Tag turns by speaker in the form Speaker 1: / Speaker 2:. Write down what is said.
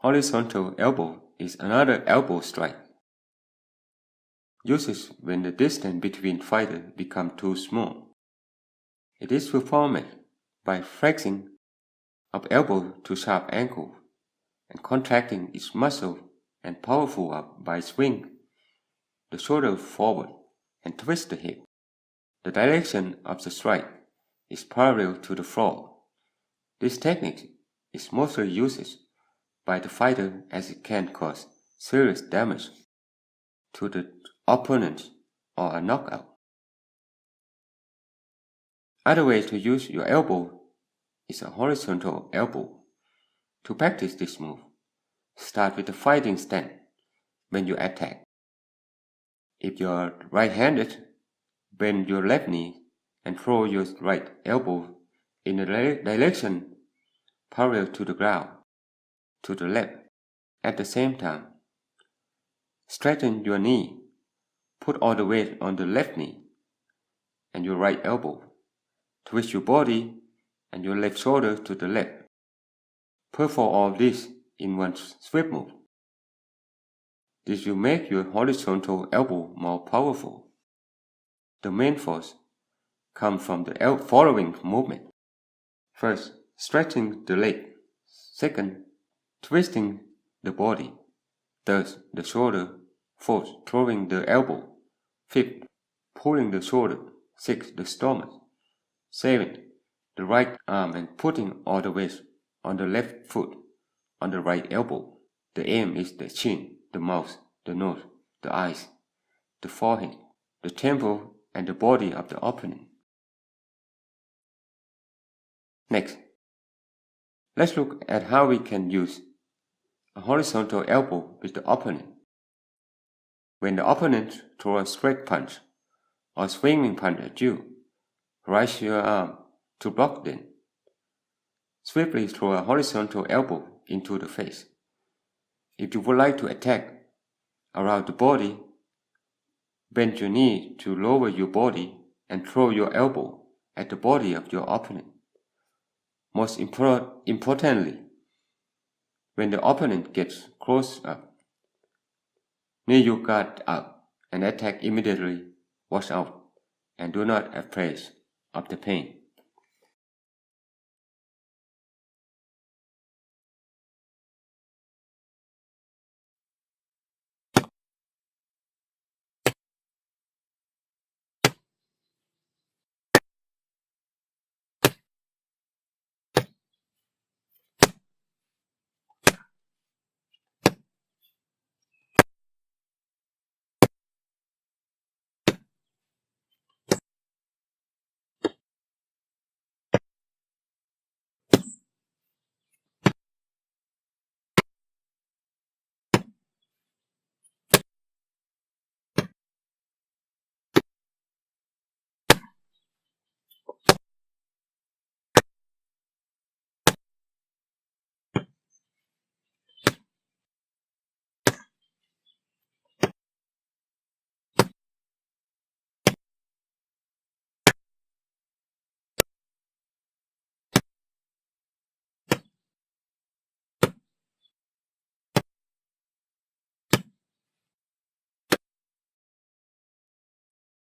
Speaker 1: Horizontal elbow is another elbow strike. Uses when the distance between fighters becomes too small. It is performed by flexing of elbow to sharp ankle and contracting its muscle and powerful up by swing the shoulder forward and twist the hip. The direction of the strike is parallel to the floor. This technique is mostly used by the fighter as it can cause serious damage to the opponent or a knockout. Other way to use your elbow is a horizontal elbow. To practice this move, start with a fighting stance when you attack. If you are right-handed, bend your left knee and throw your right elbow in a direction parallel to the ground, to the left. At the same time, straighten your knee, put all the weight on the left knee and your right elbow. Twist your body and your left shoulder to the left. Perform all this in one sweep move. This will make your horizontal elbow more powerful. The main force comes from the following movement. First, stretching the leg. Second, twisting the body. Third, the shoulder. Fourth, throwing the elbow. Fifth, pulling the shoulder. Sixth, the stomach. Seventh, the right arm and putting all the weight on the left foot, on the right elbow. The aim is the chin, the mouth, the nose, the eyes, the forehead, the temple, and the body of the opponent. Next, let's look at how we can use a horizontal elbow with the opponent. When the opponent throws a straight punch or swinging punch at you, raise your arm to block them. Swiftly throw a horizontal elbow into the face. If you would like to attack around the body, bend your knee to lower your body and throw your elbow at the body of your opponent. Most importantly, when the opponent gets close up, knee your guard up and attack immediately. Watch out and do not afraid of the pain.